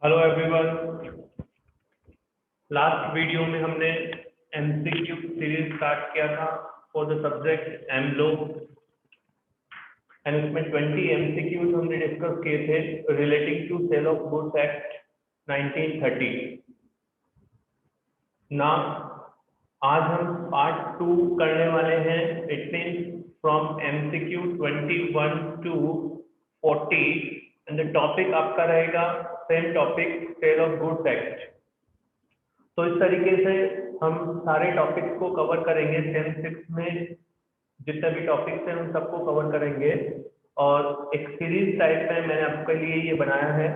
Hello everyone. Last video में हमने MCQ series start किया था फॉर द सब्जेक्ट एमलो एंड उसमें 20 एमसीक्यूज हमने डिस्कस किए थे relating to sale of goods act 1930। ना आज हम पार्ट 2 करने वाले हैं। It means from MCQ 21 to 40 and the topic आपका रहेगा same topic sale of goods act. तो इस तरीके से हम सारे टॉपिक्स को कवर करेंगे। सेम 6 में जितने भी टॉपिक्स हैं उन सबको कवर करेंगे और एक सीरीज टाइप में मैंने आपके लिए ये बनाया है।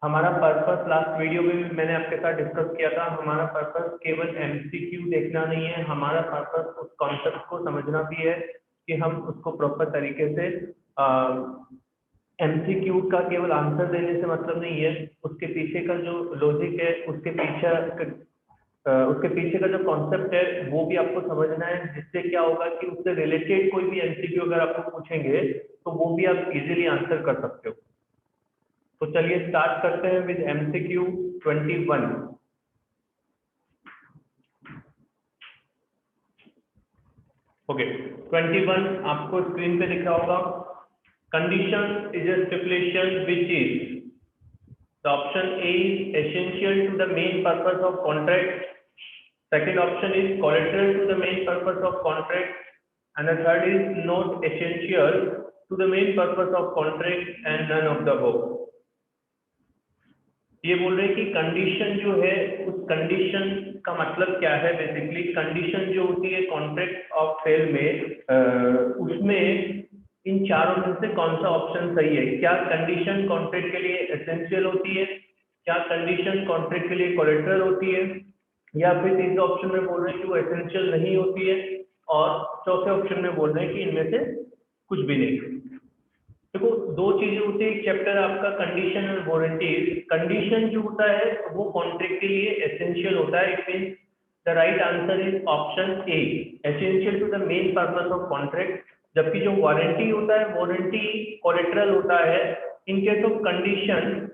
हमारा पर्पस लास्ट वीडियो में भी मैंने आपके साथ डिस्कस किया था। हमारा पर्पस केवल एमसीक्यू देखना नहीं है, हमारा पर्पस उस कॉन्सेप्ट को समझना भी है कि हम उसको प्रॉपर तरीके से एमसीक्यू का केवल आंसर देने से मतलब नहीं है, उसके पीछे का जो लॉजिक है, उसके पीछे का जो कॉन्सेप्ट है वो भी आपको समझना है, जिससे क्या होगा कि उससे रिलेटेड कोई भी एमसीक्यू अगर आपको पूछेंगे तो वो भी आप इजीली आंसर कर सकते हो। तो चलिए स्टार्ट करते हैं विद एमसीक्यू 21। ओके, 21 आपको स्क्रीन पे दिख रहा होगा। Condition is a stipulation which is the option A is essential to the main purpose of contract. Second option is collateral to the main purpose of contract, and the third is not essential to the main purpose of contract and none of the above. ये बोल रहे हैं कि condition जो है उस condition का मतलब क्या है। बेसिकली कंडीशन जो होती है कॉन्ट्रैक्ट ऑफ सेल में उसमें इन चारों में से कौन सा ऑप्शन सही है। क्या कंडीशन कॉन्ट्रैक्ट के लिए एसेंशियल होती है, क्या कंडीशन कॉन्ट्रैक्ट के लिए कोलेटरल होती है, या फिर तीसरे ऑप्शन में बोल रहे हैं कि वो एसेंशियल नहीं होती है, और चौथे ऑप्शन में बोल रहे हैं कि इनमें से कुछ भी नहीं। देखो दो चीजें होती है। एक चैप्टर आपका कंडीशन और वारंटी। कंडीशन जो होता है वो कॉन्ट्रैक्ट के लिए एसेंशियल होता है। It means the right answer is option A, essential to the main purpose of contract. जबकि जो वारंटी होता है, वारंटी कोलेटरल होता है। In case of condition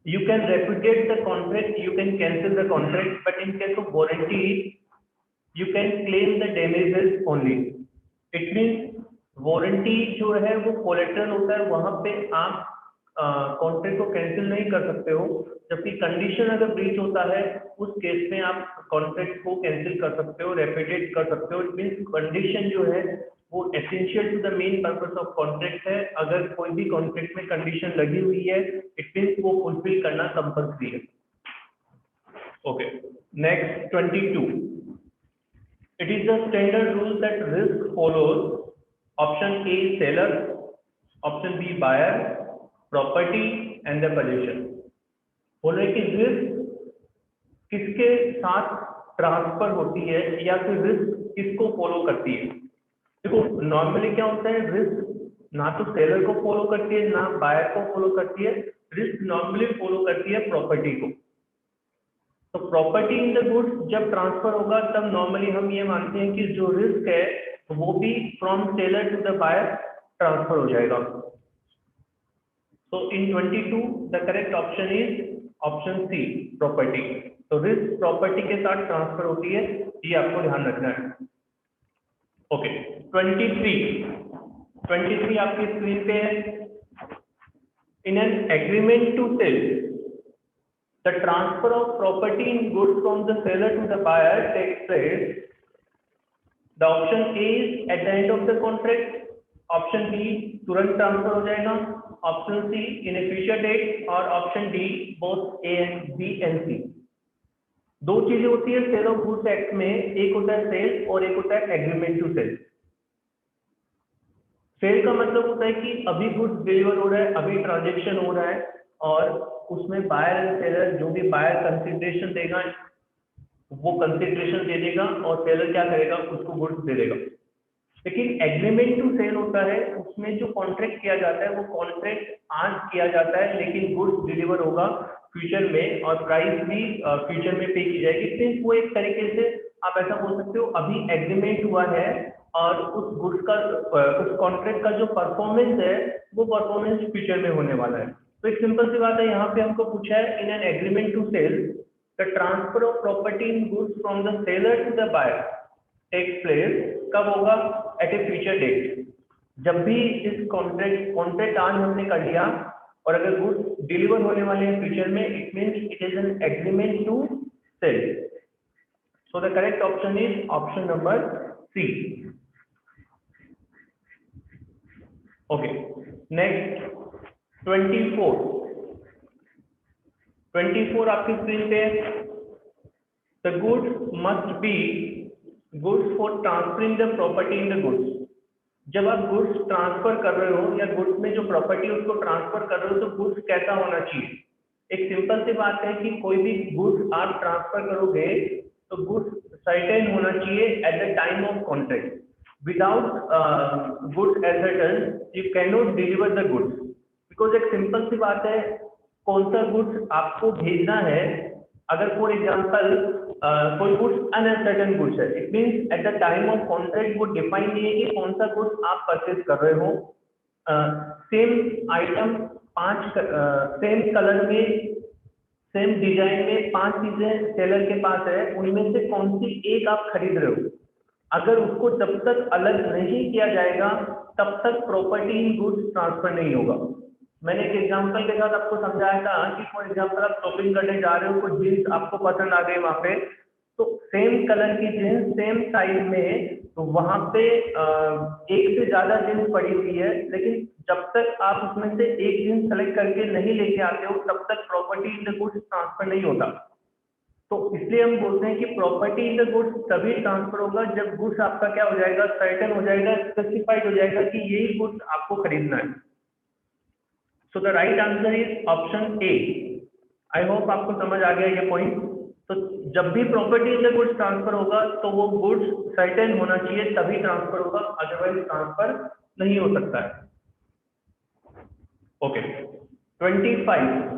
you can repudiate the contract, you can cancel the contract, but in case of warranty you can claim the damages only. It means warranty जो है वो collateral होता है, वहां पे आप कॉन्ट्रैक्ट को कैंसिल नहीं कर सकते हो। जबकि कंडीशन अगर ब्रीच होता है उस केस में आप कॉन्ट्रैक्ट को कैंसिल कर सकते हो, रेपुडिएट कर सकते हो। इट मींस कंडीशन जो है वो essential to the main purpose of contract है। अगर कोई भी कॉन्ट्रैक्ट में कंडीशन लगी हुई है इट मींस वो फुलफिल करना कंपल्सरी है। Okay, next 22। It is the standard rule that risk follows option A seller, option B buyer, property and the position. बोल रहे कि रिस्क किसके साथ ट्रांसफर होती है या फिर रिस्क किसको फॉलो करती है। देखो नॉर्मली क्या होता है, रिस्क ना तो सेलर को फॉलो करती है ना बायर को फॉलो करती है। रिस्क नॉर्मली फॉलो करती है प्रॉपर्टी को। तो प्रॉपर्टी इन द गुड्स जब ट्रांसफर होगा तब नॉर्मली हम ये मानते हैं कि जो रिस्क है वो भी from seller to the buyer transfer हो जाएगा। तो in 22 the correct option is option C, property. तो रिस्क प्रॉपर्टी के साथ ट्रांसफर होती है, ये आपको ध्यान रखना है। ओके, 23 आपकी स्क्रीन पे है। In an agreement to sale the transfer of property in goods from the seller to the buyer takes place. The option A is at the end of the contract, option B तुरंत transfer हो जाएगा, option C in a future date, और option D both A and B and C. दो चीजें होती है cell of goods act में, एक होता है सेल और एक होता है एग्रीमेंट टू सेल। सेल का मतलब होता है कि अभी गुड्स डिलीवर हो रहा है, अभी ट्रांजेक्शन हो रहा है, और उसमें बायर एंड सेलर जो भी बायर कंसिडरेशन देगा वो कंसिडरेशन दे देगा और सेलर क्या करेगा, उसको गुड्स दे देगा। लेकिन एग्रीमेंट टू सेल होता है, उसमें जो कॉन्ट्रैक्ट किया जाता है वो कॉन्ट्रैक्ट आज किया जाता है लेकिन गुड्स डिलीवर होगा फ्यूचर में और प्राइस भी फ्यूचर में पे की जाएगी। सिर्फ वो एक तरीके से आप ऐसा बोल सकते हो अभी एग्रीमेंट हुआ है और उस गुड्स का उस कॉन्ट्रैक्ट का जो परफॉर्मेंस है वो परफॉर्मेंस फ्यूचर में होने वाला है। तो एक सिंपल सी बात है, यहाँ पे हमको पूछा है in an agreement to sale the transfer of property in goods from the seller to the buyer takes place, कब होगा? At a future date. जब भी इस कॉन्ट्रैक्ट आज हमने कर लिया और अगर गुड्स डिलीवर होने वाले हैं फ्यूचर में, it means it is an agreement to sale. So the correct option is option number C. Okay, next 24 आपकी स्क्रीन पे। The goods must be goods for transferring the property in the goods. जब आप goods transfer कर रहे हो या goods में जो प्रॉपर्टी उसको ट्रांसफर कर रहे हो तो गुड्स कैसा होना चाहिए? एक सिंपल सी बात है कि कोई भी गुड्स आप ट्रांसफर करोगे तो गुड्स सर्टेन होना चाहिए at the time of contract. Without goods ascertain you can not deliver the goods, because एक सिंपल सी बात है, कौन सा गुड्स आपको भेजना है। अगर फॉर एग्जांपल कोई गुड्स अनसर्टेन गुड्स है, it means at the time of contract वो डिफाइन नहीं है कि कौन सा गुड्स आप परचेज कर रहे हो। सेम आइटम 5 सेम कलर में सेम डिजाइन में 5 चीजें सेलर के पास है, उनमें से कौन सी एक आप खरीद रहे हो, अगर उसको जब तक अलग नहीं किया जाएगा तब तक प्रॉपर्टी इन गुड्स ट्रांसफर नहीं होगा। मैंने एक एग्जांपल के साथ आपको समझाया था कि फॉर एग्जांपल आप शॉपिंग करने जा रहे हो, कुछ जीन्स आपको पसंद आ गई वहां पे, तो सेम कलर की जीन्स सेम साइज में, तो वहां पे एक से ज्यादा जीन्स पड़ी हुई है, लेकिन जब तक आप उसमें से एक जीन्स सेलेक्ट करके नहीं लेके आते हो तब तक property in the goods transfer नहीं होता। तो इसलिए हम बोलते हैं कि प्रॉपर्टी इन द गुड्स तभी ट्रांसफर होगा जब गुड्स आपका क्या हो जाएगा, सर्टेन हो जाएगा, स्पेसिफाइड हो जाएगा कि यही गुड्स आपको खरीदना है। सो the right answer is option A. I hope आपको समझ आ गया ये पॉइंट। तो जब भी property in the goods transfer होगा तो वो गुड्स सर्टेन होना चाहिए तभी ट्रांसफर होगा, अदरवाइज ट्रांसफर नहीं हो सकता है। Okay, 25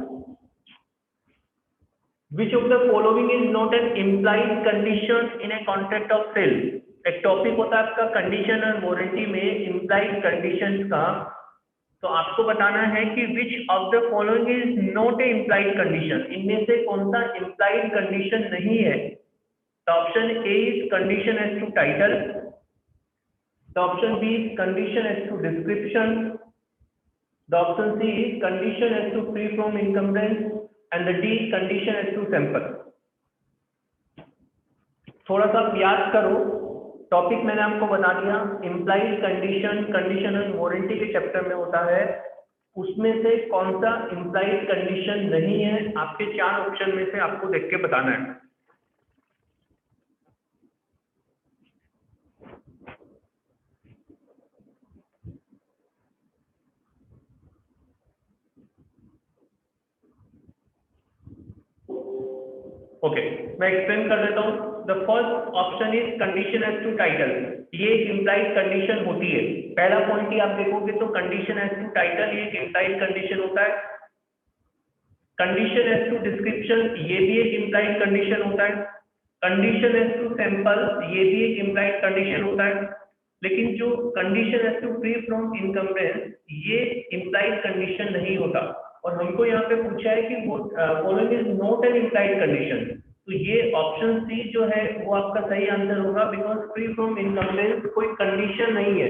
Which of the following is not an implied condition in a contract of sale? एक टॉपिक होता है आपका कंडीशन और वारंटी में इम्प्लाइड कंडीशंस का, तो आपको बताना है कि which of the following is not a implied condition, इनमें से कौन सा implied condition नहीं है। The option A is condition as to title, the option B is condition as to description, the option C is condition as to free from encumbrance, and the D condition as to sample। थोड़ा सा याद करो, topic मैंने आपको बता दिया, implied condition condition and warranty के chapter में होता है, उसमें से कौन सा इम्प्लाइड कंडीशन नहीं है, आपके 4 ऑप्शन में से आपको देख के बताना है। ओके, मैं एक्सप्लेन कर देता हूँ। The first option is condition as to title, ये एक इम्प्लाइड कंडीशन होती है। पहला पॉइंट ही आप देखोगे तो कंडीशन एज टू टाइटल ये एक इम्प्लाइड कंडीशन होता है। कंडीशन एज टू डिस्क्रिप्शन ये भी एक इम्प्लाइड कंडीशन होता है। कंडीशन एज टू सैंपल ये भी एक इम्प्लाइड कंडीशन होता है। लेकिन जो condition as to free from incumbrance ये इम्प्लाइड कंडीशन नहीं होता, और हमको यहाँ पे पूछा है कि following is not an implied condition, तो ये ऑप्शन सी जो है वो आपका सही आंसर होगा, बिकॉज फ्री फ्रॉम इनकम्बरेंस कोई कंडीशन नहीं है,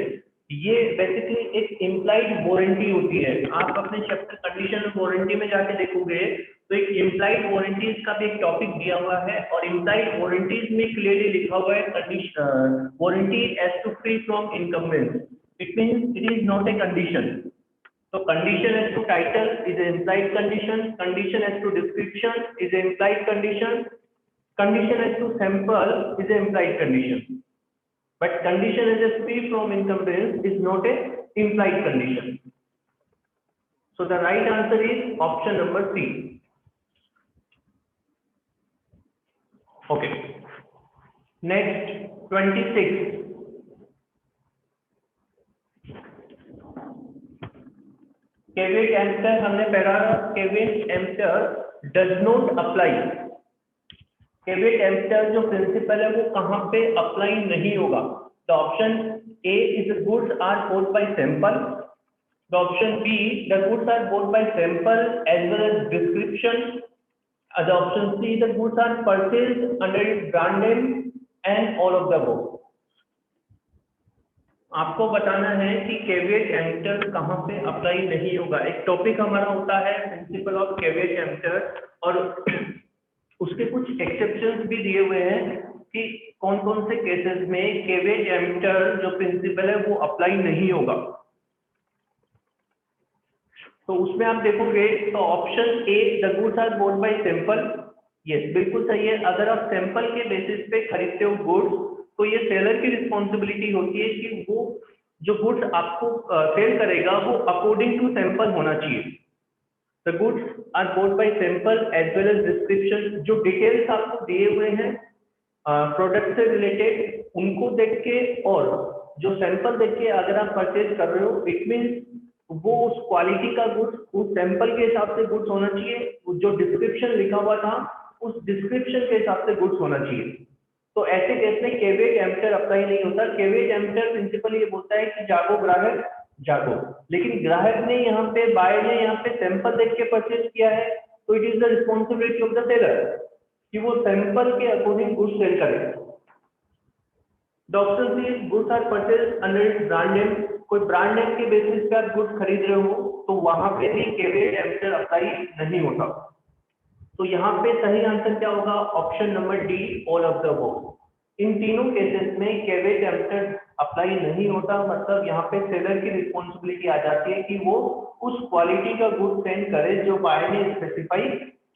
ये बेसिकली एक इम्प्लाइड वारंटी होती है। आप अपने चैप्टर कंडीशन वारंटी में जाके देखोगे तो एक इम्प्लाइड वारंटीज का भी एक टॉपिक दिया हुआ है, और इम्प्लाइड वारंटीज में क्लियरली लिखा हुआ है condition warranty as to free from incumbrance, it means it is not a condition. So condition as to title is an implied condition, condition as to description is an implied condition, condition as to sample is an implied condition, but condition as a free from encumbrance is not a implied condition. So the right answer is option number C. Okay. Next 26. Caveat emptor हमने पढ़ा, caveat emptor does not apply। caveat emptor जो principle है वो कहाँ पे apply नहीं होगा। तो option A is goods are bought by sample, The option B, the goods are bought by sample as well as description. The option C, the goods are purchased under its brand name and all of the above. आपको बताना है कि caveat emptor कहाँ पे apply नहीं होगा। एक topic हमारा होता है प्रिंसिपल ऑफ कैविएट एम्प्टर और उसके कुछ एक्सेप्शंस भी दिए हुए हैं कि कौन कौन से केसेस में कैविएट एम्प्टर जो प्रिंसिपल है वो अप्लाई नहीं होगा। तो उसमें आप देखोगे तो option A, the goods are bought by sample, yes बिल्कुल सही है। अगर आप सैंपल के बेसिस पे खरीदते हो गुड्स तो ये सेलर की रिस्पॉन्सिबिलिटी होती है कि वो जो गुड्स आपको सेल करेगा वो अकॉर्डिंग टू सैंपल होना चाहिए। The goods are bought by sample as well as description, जो डिटेल्स आपको दिए हुए हैं प्रोडक्ट से रिलेटेड उनको देख के और जो सैंपल देख के अगर आप परचेज कर रहे हो इट मीन्स वो उस क्वालिटी का गुड्स उस सैंपल के हिसाब से गुड्स होना चाहिए, जो डिस्क्रिप्शन लिखा हुआ था उस डिस्क्रिप्शन के हिसाब से गुड्स होना चाहिए। तो ऐसे केस में कैविएट एम्प्टर अप्लाई नहीं होता। कैविएट एम्प्टर प्रिंसिपल ये बोलता है कि जागो ग्राहक जागो, लेकिन ग्राहक ने यहाँ पे बायर ने यहाँ पे सैंपल देख के परचेज किया है तो it is the responsibility of the seller कि वो सैंपल के अकॉर्डिंग गुड्स सेल करे। The option C, goods are purchase under its brand name, कोई ब्रांड नेम के बेसिस पे आप गुड्स खरीद रहे हो तो वहां पे भी कैविएट एम्प्टर अप्लाई नहीं होता। तो यहाँ पे सही आंसर क्या होगा? Option number D, all of the above. इन तीनों केसेस में कैविएट एम्प्टर अप्लाई नहीं होता, मतलब यहाँ पे सेलर की रिस्पॉन्सिबिलिटी आ जाती है कि वो उस क्वालिटी का गुड सेंड करे जो बायर ने स्पेसिफाई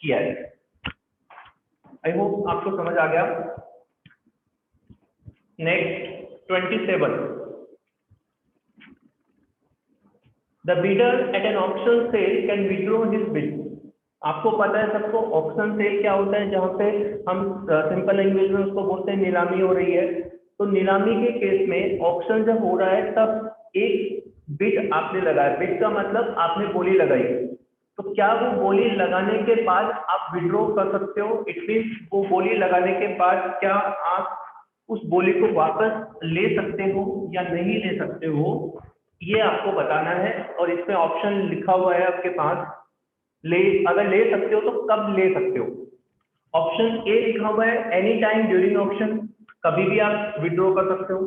किया है। आई होप आपको समझ आ गया। Next 27, the bidder at an auction sale can withdraw his bid. आपको पता है सबको ऑक्शन सेल क्या होता है, जहाँ पे हम सिंपल लैंग्वेज में उसको बोलते हैं नीलामी हो रही है। तो नीलामी के केस में ऑक्शन जब हो रहा है तब एक बिड आपने लगाया, बिड का मतलब आपने बोली लगाई, तो क्या वो बोली लगाने के बाद आप विड्रॉ कर सकते हो? इट मीन्स वो बोली लगाने के बाद क्या आप उस बोली को वापस ले सकते हो या नहीं ले सकते हो, ये आपको बताना है। और इसमें ऑप्शन लिखा हुआ है आपके पास, अगर ले सकते हो तो कब ले सकते हो। ऑप्शन ए लिखा हुआ है एनी टाइम ड्यूरिंग ऑप्शन, कभी भी आप विड्रॉ कर सकते हो।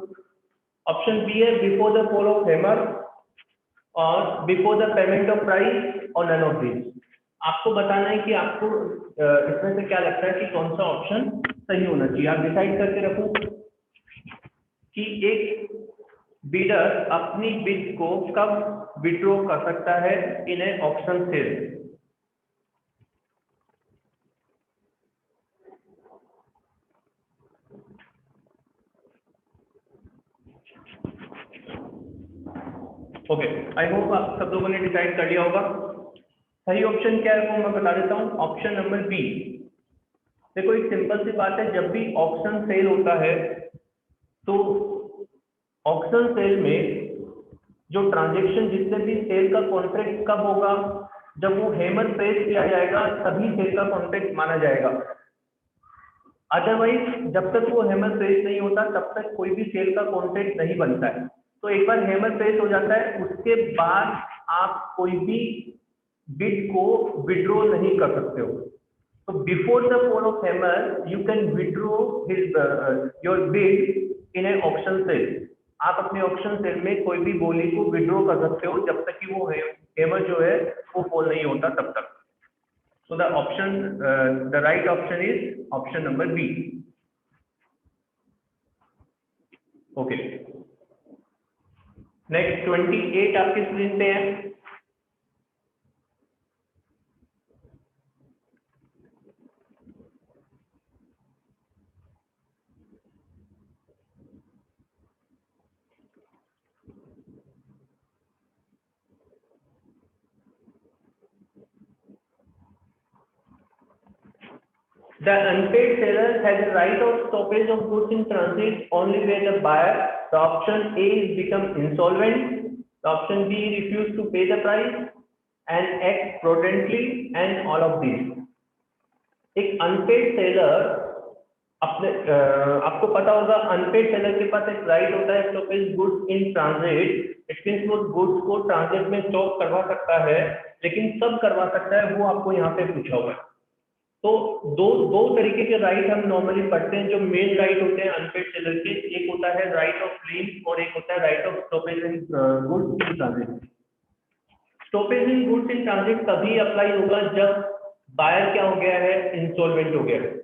ऑप्शन बी है before the fall of hammer और before the payment of price और नन ऑफ दिस। आपको बताना है कि आपको इसमें से क्या लगता है कि कौन सा ऑप्शन सही होना चाहिए। आप डिसाइड करके रखो कि एक बिडर अपनी बिड को कब विड्रॉ कर सकता है in a auction sale. Okay, I hope आप सब लोगों ने डिसाइड कर लिया होगा। सही ऑप्शन क्या है वो मैं बता देता हूँ, ऑप्शन नंबर बी। देखो एक सिंपल सी बात है, जब भी ऑक्शन सेल होता है तो ऑक्शन सेल में जो ट्रांजेक्शन जितने भी सेल का कॉन्ट्रैक्ट कब होगा, जब वो हैमर प्रेस किया जाएगा तभी सेल का कॉन्ट्रैक्ट माना जाएगा। अदरवाइज जब तक वो हैमर प्रेस नहीं होता तब तक कोई भी सेल का कॉन्ट्रैक्ट नहीं बनता है। तो एक बार हैमर प्रेस हो जाता है उसके बाद आप कोई भी बिड को विड्रॉ नहीं कर सकते हो। तो before the fall of hammer you can withdraw your bid in a auction sale. आप अपने ऑक्शन सेल में कोई भी बोली को विड्रॉ कर सकते हो जब तक कि वो हैमर जो है वो फॉल नहीं होता तब तक। So the option, the right option is option number B. Okay. Next 28 आपकी स्क्रीन पे है। The unpaid seller has a right of stoppage of goods in transit only where the buyer, the option A, is become insolvent, the option B, refuse to pay the price and act prudently, and all of these. एक unpaid seller अपने आपको पता होगा unpaid seller के पास एक right होता है stoppage goods in transit. It means वो गुड्स को ट्रांजिट में स्टॉक करवा सकता है, लेकिन कब करवा सकता है वो आपको यहाँ पे पूछा हुआ है। तो दो दो तरीके के राइट हम नॉर्मली पढ़ते हैं जो मेन राइट होते हैं अनपेड सेलर के। एक होता है राइट ऑफ क्लेम और एक होता है right of stoppage in goods in transit. Stoppage in goods in transit तभी अप्लाई होगा जब बायर क्या हो गया है, इंसॉल्वेंट हो गया है।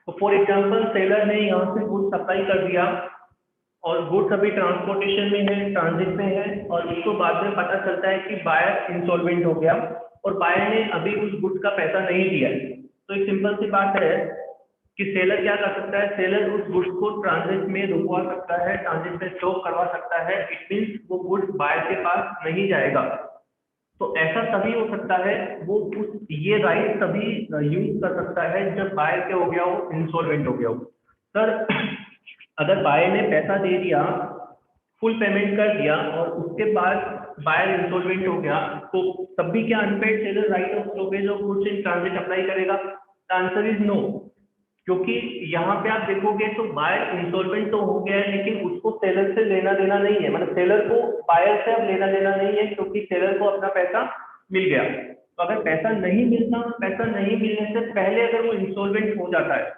तो फॉर एग्जांपल सेलर ने यहाँ से गुड्स सप्लाई कर दिया और गुड्स अभी ट्रांसपोर्टेशन में है, ट्रांजिट में है, और उसको बाद में पता चलता है कि बायर इंसॉल्वेंट हो गया और बायर ने अभी उस गुड्स का पैसा नहीं दिया है। तो एक सिंपल सी बात है कि सेलर क्या कर सकता है, सेलर उस गुड्स को ट्रांजिट में रुकवा सकता है, ट्रांजिट में स्टॉक करवा सकता है। इट मींस वो गुड्स बायर के पास नहीं जाएगा। तो ऐसा तभी हो सकता है, वो उस ये राइट तभी यूज कर सकता है जब बायर क्या हो गया हो, इंसॉल्वेंट हो गया हो। सर अगर बायर ने पैसा दे दिया, फुल पेमेंट कर दिया और उसके बाद बायर इंसॉल्वेंट हो गया, तो तब भी क्या unpaid seller right of stoppage of goods in transit apply करेगा? द आंसर इज नो, क्योंकि यहाँ पे आप देखोगे तो बायर इंसॉल्वेंट तो हो गया है, लेकिन उसको सेलर से लेना देना नहीं है। मतलब सेलर को बायर से अब लेना देना नहीं है, क्योंकि सेलर को अपना पैसा मिल गया। तो अगर पैसा नहीं मिलता, पैसा नहीं मिलने से पहले अगर वो इंसॉल्वेंट हो जाता है,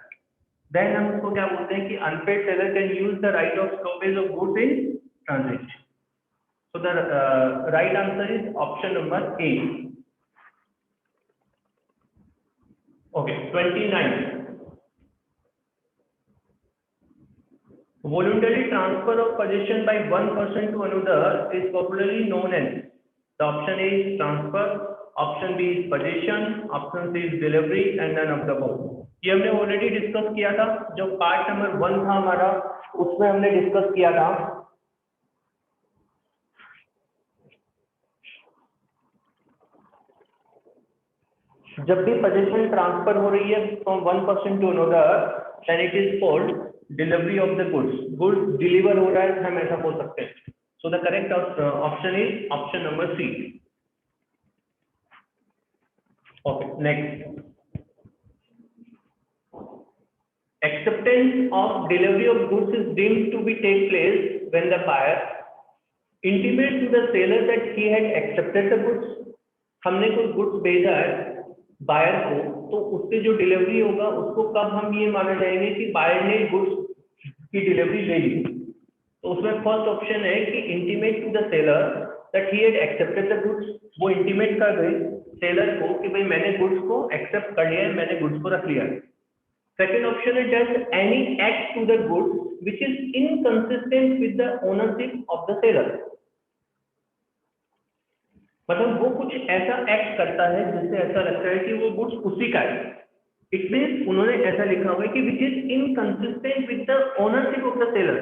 देन हम उसको क्या बोलते हैं कि unpaid seller can use the right of stoppage of goods in transit. So the right answer is option number A. Okay, 29। Voluntary transfer of possession by one person to another is popularly known as, the option A is transfer, option B is possession, option C is delivery and none of the above। ये हमने already discuss किया था, जो part number 1 था हमारा उसमें हमने discuss किया था। जब भी पोजीशन ट्रांसफर हो रही है from one person to another, then it is called delivery of the goods. Goods deliver हो रहा है, हम ऐसा बोल सकते हैं। So the correct option is option number C. Okay, next. Acceptance of delivery of goods is deemed to be take place when the buyer intimates to the seller that he had accepted the goods। हमने कोई goods भेजा है buyer को, तो उससे जो delivery होगा उसको कब हम ये माना जाएंगे कि बायर ने गुड्स की डिलीवरी ले ली। तो उसमें फर्स्ट ऑप्शन है कि intimate to the seller that he had accepted the goods. वो इंटीमेट कर गई सेलर को कि भाई मैंने गुड्स को एक्सेप्ट कर लिया है, मैंने गुड्स को रख लिया है। सेकेंड ऑप्शन है does any act to the goods which is inconsistent with the ownership of the seller. मतलब वो कुछ ऐसा एक्ट करता है जिससे ऐसा लगता है कि वो गुड्स उसी का है। इट मींस उन्होंने ऐसा लिखा हुआ है कि विच is inconsistent with the ownership of the seller.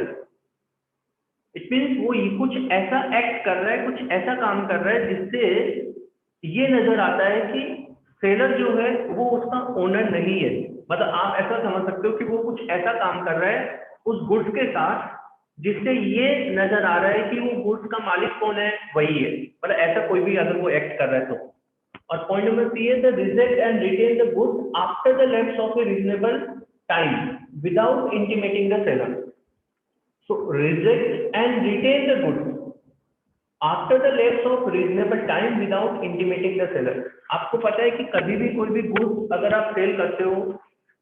It means वो ये कुछ ऐसा एक्ट कर रहा है, कुछ ऐसा काम कर रहा है जिससे ये नजर आता है कि सेलर जो है वो उसका ओनर नहीं है। मतलब आप ऐसा समझ सकते हो कि वो कुछ ऐसा काम कर रहा है उस गुड्स के साथ जिससे ये नजर आ रहा है कि वो गुड्स का मालिक कौन है, वही है। मतलब ऐसा कोई भी अगर वो एक्ट कर रहा है तो। और पॉइंट नंबर 3 है the reject and retain the goods after the lapse of a reasonable time without intimating the seller. So reject and retain the goods after the lapse of reasonable time without intimating the seller. आपको पता है कि कभी भी कोई भी goods अगर आप सेल करते हो,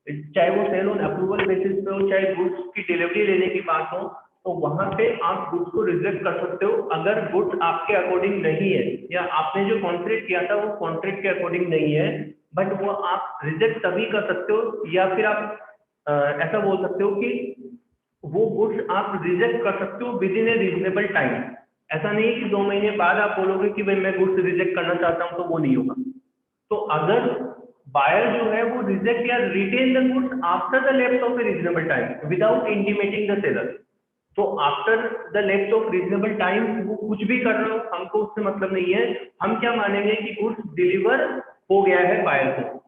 चाहे वो सेल ऑन अप्रूवल बेसिस पे हो, चाहे गुड्स की डिलीवरी लेने की बात हो, तो वहां पे आप गुड्स को रिजेक्ट कर सकते हो अगर गुड्स आपके अकॉर्डिंग नहीं है, या आपने जो कॉन्ट्रैक्ट किया था वो कॉन्ट्रैक्ट के अकॉर्डिंग नहीं है। बट वो आप रिजेक्ट तभी कर सकते हो, या फिर आप ऐसा बोल सकते हो कि वो गुड्स आप रिजेक्ट कर सकते हो with in a reasonable time. ऐसा नहीं है कि 2 महीने बाद आप बोलोगे कि भाई मैं गुड्स रिजेक्ट करना चाहता हूं, तो वो नहीं होगा। तो अगर बायर जो है वो रिजेक्ट या retain the goods after the lapse of a reasonable time without intimating the seller, तो after the lapse of reasonable time वो कुछ भी कर रहे हो, हमको उससे मतलब नहीं है। हम क्या मानेंगे कि गुड्स डिलीवर हो गया है बायर को।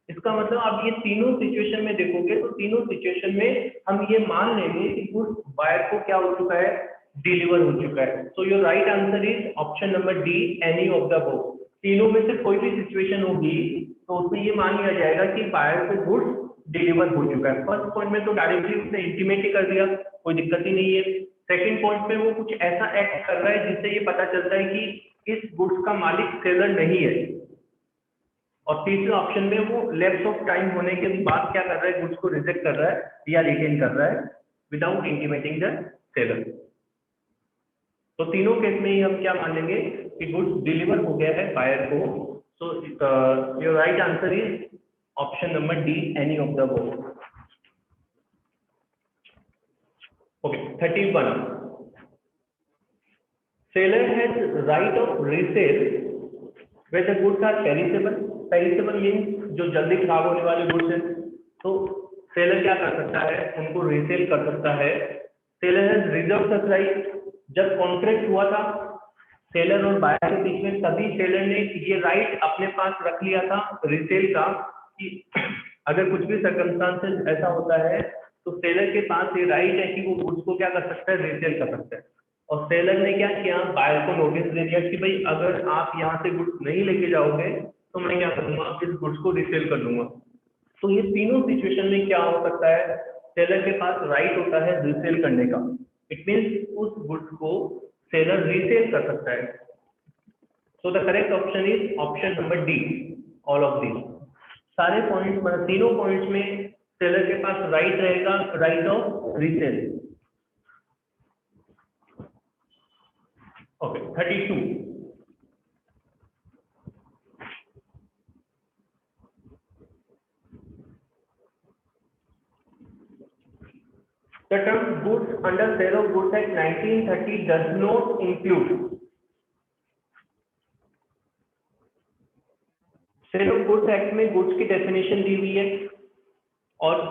इसका मतलब आप ये तीनों सिचुएशन में देखोगे तो तीनों सिचुएशन में हम ये मान लेंगे कि गुड्स बायर को क्या हो चुका है, डिलीवर हो चुका है। So your right answer is option number D, any of the above. तीनों में से कोई भी सिचुएशन होगी तो उसमें ये मान लिया जाएगा कि बायर को गुड्स डिलीवर हो चुका है। फर्स्ट पॉइंट में तो डायरेक्टली उसने इंटीमेट ही कर दिया, कोई दिक्कत ही नहीं है। सेकंड पॉइंट में वो कुछ ऐसा एक्ट कर रहा है जिससे ये पता चलता है कि इस गुड्स का मालिक सेलर नहीं है। और तीसरे ऑप्शन में वो लैप्स ऑफ टाइम होने के बाद क्या कर रहा है, गुड्स को रिजेक्ट कर रहा है या रिटेन कर रहा है विदाउट इंटीमेटिंग द सेलर। तो तीनों केस में ही हम क्या मान लेंगे कि गुड्स डिलीवर हो गया है बायर को। So your right answer is option number D, any of the above. Okay, 31, seller has right of resale where the goods are perishable। Perishable means जो जल्दी खराब होने वाले गुड्स हैं, तो सेलर क्या कर सकता है, उनको रीसेल कर सकता है। Seller has reserve such right. जब कॉन्ट्रैक्ट हुआ था सेलर और बायर के बीच में, तभी सेलर ने ये राइट अपने पास रख लिया था रीसेल का, कि अगर कुछ भी सर्कमस्टांसेस ऐसा होता है तो सेलर के पास ये राइट है कि वो गुड्स को क्या कर सकता है, रीसेल कर सकता है। और सेलर ने क्या किया, बायर को नोटिस दे दिया कि भाई अगर आप यहाँ से गुड्स नहीं लेके जाओगे तो मैं क्या करूंगा, इस गुड्स को रीसेल कर दूंगा। तो ये तीनों सिचुएशन में क्या हो सकता है, सेलर के पास राइट होता है रीसेल करने का। इट मीन्स उस गुड्स को सेलर रीसेल कर सकता है। सो the correct option is option number D, all of these. सारे पॉइंट्स मतलब तीनों पॉइंट्स में सेलर के पास राइट रहेगा, right of resale. Okay, 32, the term goods under sale of goods act 1930 does not include। Sale of goods act में गुड्स की definition दी हुई है और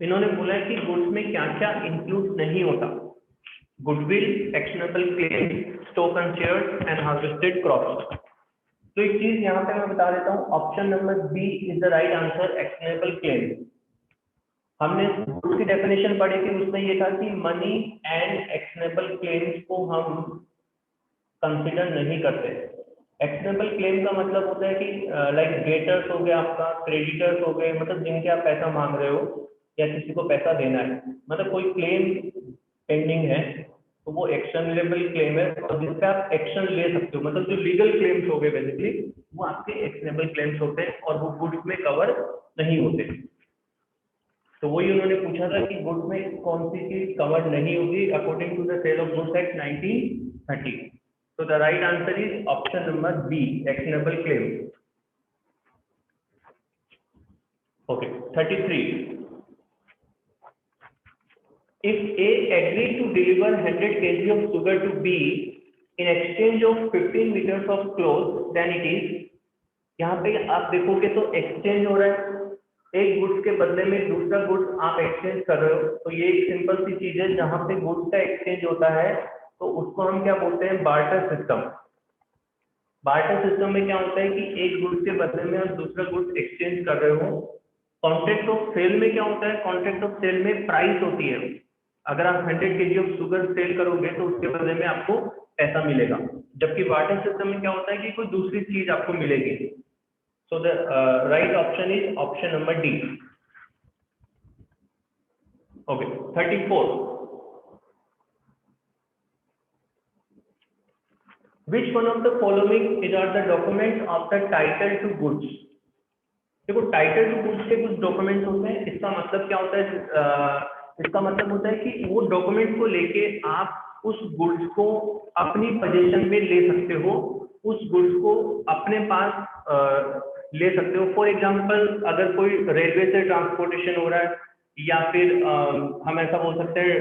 इन्होंने बोला है कि गुड्स में क्या क्या इंक्लूड नहीं होता। Goodwill, actionable claim, stock and shares and harvested crops. तो एक चीज यहाँ पे मैं बता देता हूँ, option number B is the right answer, actionable claim. हमने गुड्स की डेफिनेशन पढ़ी थी, उसमें ये था कि मनी एंड एक्शनेबल क्लेम्स को हम कंसिडर नहीं करते। एक्शनेबल क्लेम का मतलब होता है कि लाइक डेटर्स हो गया आपका, क्रेडिटर्स हो गए, मतलब जिनके आप पैसा मांग रहे हो या किसी को पैसा देना है, मतलब कोई क्लेम पेंडिंग है तो वो एक्शनेबल क्लेम है और जिस पे आप एक्शन ले सकते हो, मतलब जो लीगल क्लेम्स हो गए बेसिकली वो आपके एक्शनेबल क्लेम्स होते हैं और वो गुड्स में कवर नहीं होते। तो वही उन्होंने पूछा था कि गुड्स में कौन सी चीज कवर नहीं होगी according to the sale of goods act 1930। So the right answer is option number B, actionable claim. Okay, 33. If A agreed to deliver 100 kg of sugar to B in exchange of 15 meters of cloth, then it is। यहाँ पे आप देखोगे तो exchange हो रहा है, एक goods के बदले में दूसरा गुड्स आप एक्सचेंज कर रहे हो। तो ये एक सिंपल सी चीज है, जहां पे गुड्स का एक्सचेंज होता है तो उसको हम क्या बोलते हैं, बार्टर सिस्टम। बार्टर सिस्टम में क्या होता है कि एक गुड्स के बदले में आप दूसरा गुड्स एक्सचेंज कर रहे हो। कॉन्ट्रैक्ट ऑफ सेल में क्या होता है, कॉन्ट्रैक्ट ऑफ सेल में प्राइस होती है। अगर आप 100 kg ऑफ शुगर सेल करोगे तो उसके बदले में आपको पैसा मिलेगा, जबकि बार्टर सिस्टम में क्या होता है कि कोई दूसरी चीज आपको मिलेगी। सो the right option is option number D. Okay, 34, which one of the following is are the document of the title to goods। देखो टाइटल टू गुड्स के कुछ डॉक्यूमेंट्स होते हैं, इसका मतलब क्या होता है, इसका मतलब होता है कि वो डॉक्यूमेंट को लेके आप उस गुड्स को अपनी पोजीशन में ले सकते हो, उस गुड्स को अपने पास ले सकते हो। फॉर एग्जांपल अगर कोई रेलवे से ट्रांसपोर्टेशन हो रहा है या फिर हम ऐसा बोल सकते हैं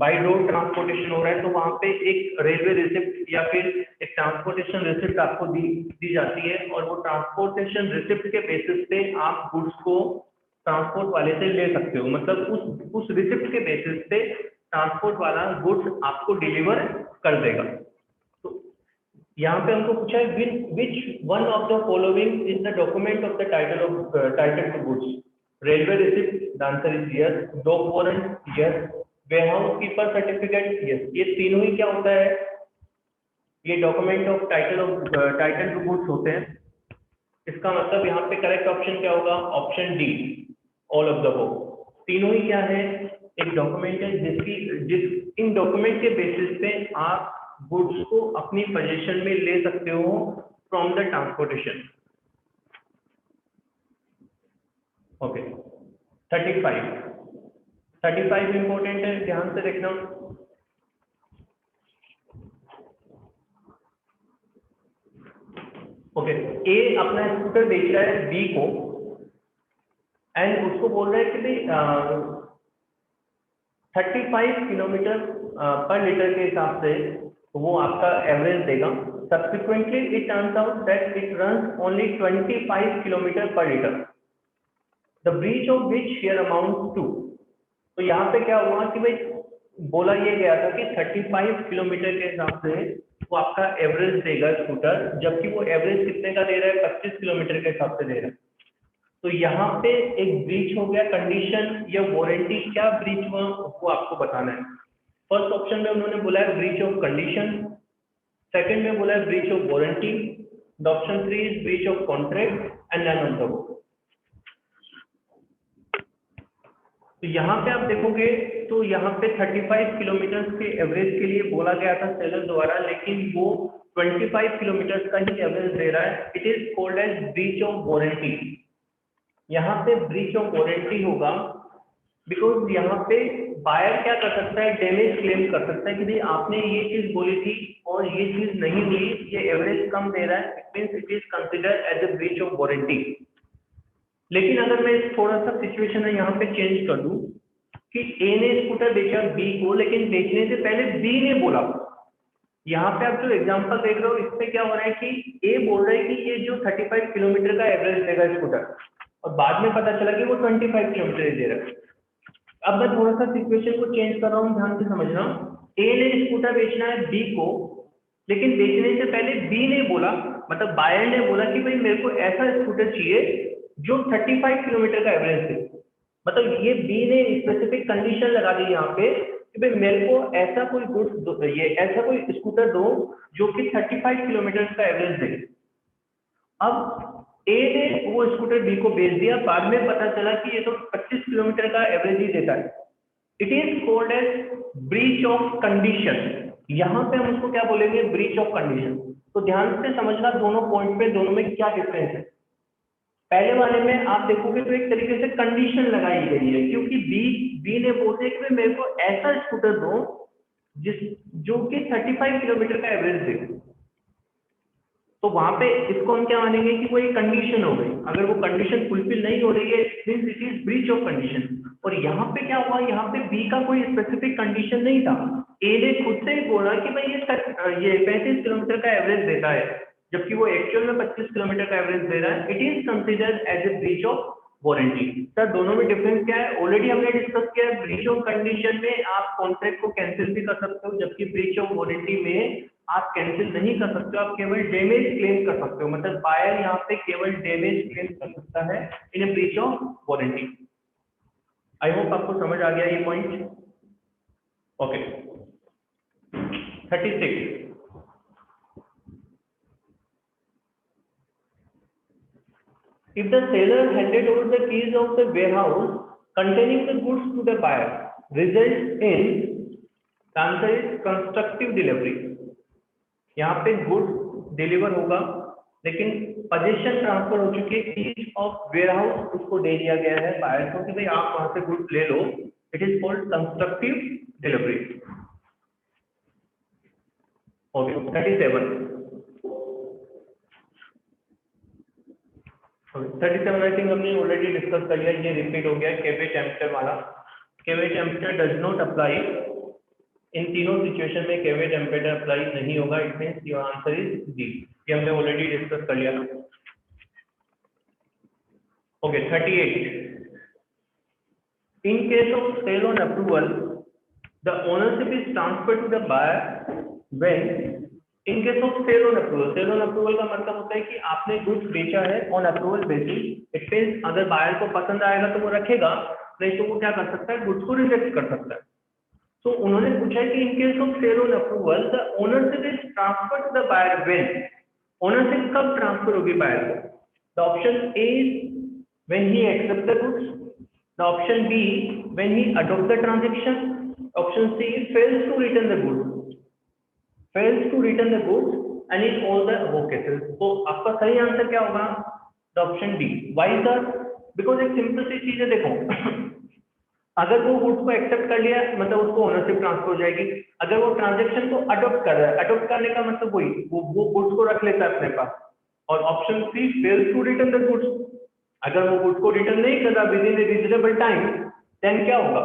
बाय रोड ट्रांसपोर्टेशन हो रहा है, तो वहां पे एक रेलवे रिसिप्ट या फिर एक ट्रांसपोर्टेशन रिसिप्ट आपको दी जाती है और वो ट्रांसपोर्टेशन रिसिप्ट के बेसिस पे आप गुड्स को ट्रांसपोर्ट वाले से ले सकते हो। मतलब उस रिसिप्ट के बेसिस पे ट्रांसपोर्ट वाला गुड्स आपको डिलीवर कर देगा। तो यहाँ पे हमको पूछा है which one of the following is the document of the title to goods. Railway receipt, the answer is yes. Dock warrant, yes. Warehouse keeper certificate, yes. ये तीनों ही क्या होता है, ये document of title to goods होते हैं। इसका मतलब यहाँ पे करेक्ट ऑप्शन क्या होगा, option D. All of the वो तीनों ही क्या है, एक डॉक्यूमेंट है इन डॉक्यूमेंट के बेसिस पे आप गुड्स को अपनी पोजीशन में ले सकते हो from the transportation. Okay 35 important है, ध्यान से देखना। ओके ए अपना स्कूटर बेच रहा है बी को एंड उसको बोल रहा है कि भाई 35 किलोमीटर पर लीटर के हिसाब से वो आपका एवरेज देगा। Subsequently it turns out that it runs only 25 kilometre per litre, the breach of which here amount to. तो यहाँ पे क्या हुआ कि भाई बोला ये गया था कि 35 किलोमीटर के हिसाब से वो आपका एवरेज देगा स्कूटर, जबकि वो एवरेज कितने का दे रहा है, 25 किलोमीटर के हिसाब से दे रहा है। तो यहाँ पे एक ब्रीच हो गया कंडीशन या वारंटी, क्या ब्रीच हुआ वो आपको बताना है। फर्स्ट ऑप्शन में उन्होंने बोला है ब्रीच ऑफ कंडीशन, सेकंड में बोला है breach of warranty, the option 3 is breach of contract and none of the above. तो यहाँ पे आप देखोगे तो यहाँ पे 35 किलोमीटर के एवरेज के लिए बोला गया था सेलर द्वारा, लेकिन वो 25 किलोमीटर का ही एवरेज दे रहा है। It is called as breach of warranty. यहाँ पे ब्रीच ऑफ वारंटी होगा बिकॉज यहाँ पे बायर क्या कर सकता है, डैमेज क्लेम कर सकता है कि भाई आपने ये चीज बोली थी और ये चीज नहीं हुई, ये एवरेज कम दे रहा है, it means it is considered as a breach of warranty. लेकिन अगर मैं थोड़ा सा सिचुएशन है यहाँ पे चेंज कर दूं कि ए ने स्कूटर बेचा बी को, लेकिन बेचने से पहले बी ने बोला, यहाँ पे आप जो एग्जांपल देख रहे हो इसमें क्या हो रहा है कि ए बोल रहा है कि ये जो 35 किलोमीटर का एवरेज देगा स्कूटर, और बाद में पता चला कि वो 25 किलोमीटर दे रहा है। अब मैं थोड़ा सा सिचुएशन को चेंज कर रहा हूँ, ध्यान से समझना। ए ने स्कूटर बेचना है बी को, लेकिन बेचने से पहले बी ने बोला, मतलब बायर ने बोला कि भाई मेरे को ऐसा स्कूटर चाहिए जो 35 किलोमीटर का एवरेज दे। मतलब ये बी ने स्पेसिफिक कंडीशन लगा दी यहाँ पे कि भाई मेरे को ऐसा कोई गुड्स दो, ये ऐसा कोई स्कूटर दो जो कि 35 किलोमीटर का एवरेज दे। अब ए ने वो स्कूटर बी को बेच दिया, बाद में पता चला कि ये तो 25 किलोमीटर का एवरेज ही देता है। It is called as breach of condition. यहाँ पे हम उसको क्या बोलेंगे, ब्रीच ऑफ कंडीशन। तो ध्यान से समझना दोनों पॉइंट पे, दोनों में क्या डिफरेंस है। पहले वाले में आप देखोगे तो एक तरीके से कंडीशन लगाई गई है, क्योंकि बी ने बोलते कि मेरे को ऐसा स्कूटर दो जो कि 35 किलोमीटर का एवरेज दे। तो वहां पे इसको हम क्या मानेंगे कि वो एक कंडीशन हो गई। अगर वो कंडीशन फुलफिल नहीं हो रही है means it is breach of condition. और यहाँ पे क्या हुआ, यहाँ पे बी का कोई स्पेसिफिक कंडीशन नहीं था। ए ने खुद से ही बोला कि भाई ये 35 किलोमीटर का एवरेज देता है, जबकि वो एक्चुअल में 25 किलोमीटर का एवरेज दे रहा है। It is considered as a breach of warranty. Sir दोनों में डिफरेंस क्या है, ऑलरेडी हमने डिस्कस किया है। ब्रीच ऑफ कंडीशन में आप कॉन्ट्रैक्ट को कैंसिल भी कर सकते हो, जबकि ब्रीच ऑफ वारंटी में आप कैंसिल नहीं कर सकते हो, आप केवल डैमेज क्लेम कर सकते हो। मतलब बायर यहाँ पे केवल डैमेज क्लेम कर सकता है in a breach of warranty. I hope आपको समझ आ गया ये point. Okay 36 if the seller handed over the keys of the warehouse containing the goods to the buyer results in the answer is constructive delivery। यहाँ पे goods deliver होगा लेकिन position transfer हो चुकी है, कीज ऑफ वेयरहाउस उसको दे दिया गया है बायर को कि भाई आप वहां से गुड्स ले लो। It is called constructive delivery. Okay 37 I think हमने ऑलरेडी डिस्कस कर लिया, ये रिपीट हो गया केवे टेम्परेचर वाला। Caveat emptor does not apply in तीनों सिचुएशन में, केवे टेम्परेचर अप्लाई नहीं होगा। It means your answer is D, ये हमने ऑलरेडी डिस्कस कर लिया। Okay 38 in case of sale on approval the ownership is transferred to the buyer when in case of sale on approval. Sale on approval का मतलब होता है कि आपने गुड्स बेचा है on approval basis. It means अगर बायर को पसंद आएगा तो वो रखेगा, नहीं तो वो क्या कर सकता है, गुड्स को रिजेक्ट कर सकता है। तो उन्होंने पूछा है कि in case of sale on approval the ownership is transferred to the buyer when. Ownership कब ट्रांसफर होगी बायर को? The option A is when he accept the goods, The option B, when he adopts the transaction. Option C, fails to return the goods. Fails to return the goods and in all the above cases. तो आपका सही answer क्या होगा? The option D. Why sir? Because एक simple सी चीज है, देखो अगर वो गुड्स को एक्सेप्ट कर लिया मतलब उसको ओनरशिप ट्रांसफर हो जाएगी। अगर वो ट्रांजैक्शन को अडॉप्ट कर रहा है, अडॉप्ट करने का मतलब वही वो गुड्स को रख लेता है अपने पास। और option C, fails to return the goods, अगर वो गुड्स को रिटर्न नहीं कर रहा within a reasonable time, then क्या होगा?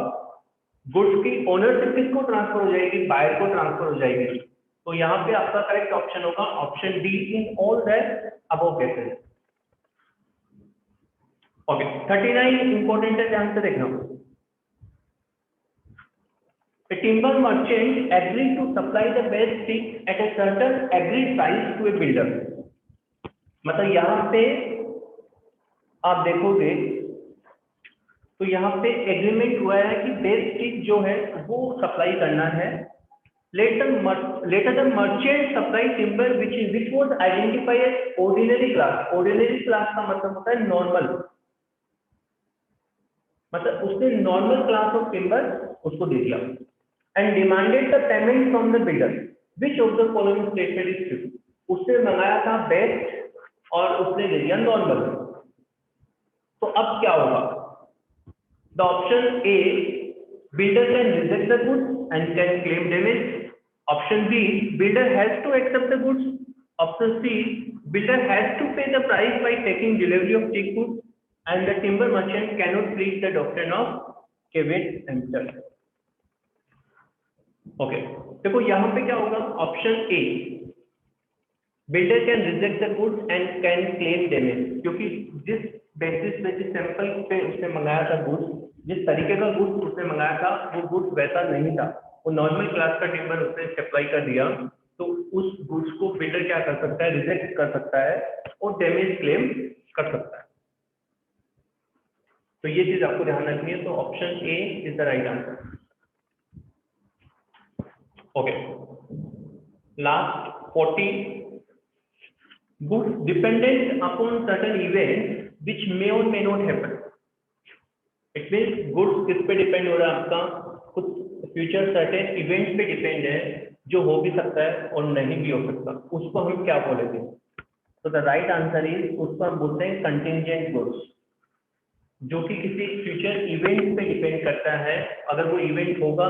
गुड्स की ओनरशिप किसको ट्रांसफर हो जाएगी? बायर को ट्रांसफर हो जाएगी। तो यहाँ पे आपका करेक्ट ऑप्शन होगा option D, in all the above cases. Okay, 39 important है, ध्यान से देखना। A timber merchant agreed to supply the best stick at a certain agreed price to a builder. मतलब यहाँ पे आप देखोगे तो यहाँ पे एग्रीमेंट हुआ है कि बेस्ट स्टिक जो है वो सप्लाई करना है। Later the merchant supplied timber which was identified as ordinary class. Ordinary class का मतलब होता है नॉर्मल, मतलब उसने नॉर्मल क्लास ऑफ टिम्बर उसको दे दिया। And demanded the payment from the builder. Which of the following statement is true? उसने मंगाया था बेस्ट और उसने दे दिया नॉर्मल। तो अब क्या होगा? The option A, builder can reject the goods and can claim damage. Option B, builder has to accept the goods. Option C, builder has to pay the price by taking delivery of cheap goods, and the timber merchant cannot plead the doctrine of caveat emptor. Okay, देखो यहाँ पे क्या होगा? Option A, builder can reject the goods and can claim damage, क्योंकि जिस basis पे, जिस sample पे उसने मंगाया था गुड्स, जिस तरीके का गुड्स उसने मंगाया था वो गुड्स वैसा नहीं था, वो नॉर्मल क्लास का टिम्बर उसने सप्लाई कर दिया, तो उस गुड्स को बिल्डर क्या कर सकता है? रिजेक्ट कर सकता है और डैमेज क्लेम कर सकता है। तो ये चीज आपको ध्यान रखनी है। तो option A is the right answer. Okay, last 40, goods dependent upon certain events which may or may not happen. It means goods किस पे डिपेंड हो रहा है? आपका कुछ फ्यूचर सर्टेन इवेंट पे डिपेंड है, जो हो भी सकता है और नहीं भी हो सकता। उसको हम क्या बोलेंगे? तो द राइट आंसर इज, उसको हम बोलते हैं कंटिंजेंट गुड्स, जो कि किसी फ्यूचर इवेंट पे डिपेंड करता है। अगर वो इवेंट होगा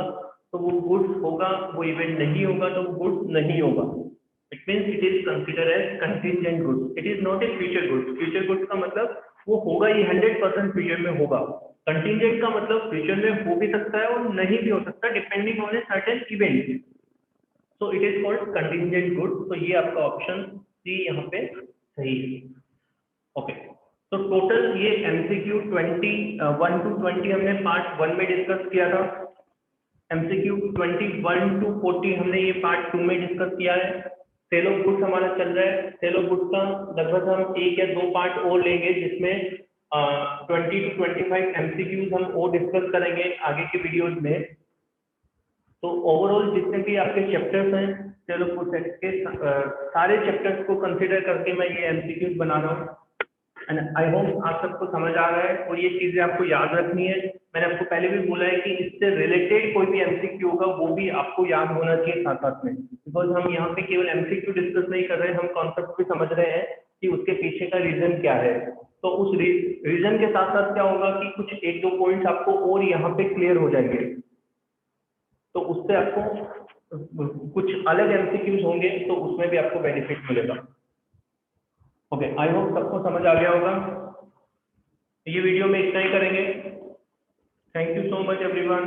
तो वो गुड्स होगा, वो इवेंट नहीं होगा तो वो गुड्स नहीं होगा। It means it is consider as contingent goods, it is not a future goods. Future goods का मतलब वो होगा ही, 100% फ्यूचर में होगा। कंटिंजेंट का मतलब फ्यूचर में हो भी सकता है और नहीं भी हो सकता, depending on a certain event. So it is called contingent goods. तो ये आपका ऑप्शन सी यहाँ पे सही है। ओके, तो टोटल ये MCQ 1 to 20 हमने पार्ट 1 में डिस्कस किया था। MCQ 21 to 40 हमने ये पार्ट 2 में डिस्कस किया है। सेल ऑफ गुड्स हमारा चल रहा है। सेल ऑफ गुड्स का लगभग हम 1 या 2 पार्ट और लेंगे, जिसमें 20 to 25 MCQs हम और डिस्कस करेंगे आगे के वीडियोज में। तो ओवरऑल जितने भी आपके चैप्टर्स हैं सेल ऑफ गुड्स के, सारे चैप्टर्स को कंसिडर करके मैं ये MCQs बना रहा हूँ। एंड आई होप आप सबको समझ आ रहा है और ये चीजें आपको याद रखनी है। मैंने आपको पहले भी बोला है कि इससे रिलेटेड कोई भी MCQ होगा वो भी आपको याद होना चाहिए साथ साथ में, बिकॉज हम यहाँ पे केवल MCQ डिस्कस नहीं कर रहे हैं, हम कॉन्सेप्ट भी समझ रहे हैं कि उसके पीछे का रीजन क्या है। तो उस रीजन के साथ साथ क्या होगा कि कुछ 1-2 पॉइंट्स आपको और यहाँ पे क्लियर हो जाएंगे, तो उससे आपको कुछ अलग MCQs होंगे तो उसमें भी आपको बेनिफिट मिलेगा। ओके, आई होप सबको समझ आ गया होगा। ये वीडियो में इतना ही करेंगे। Thank you so much everyone.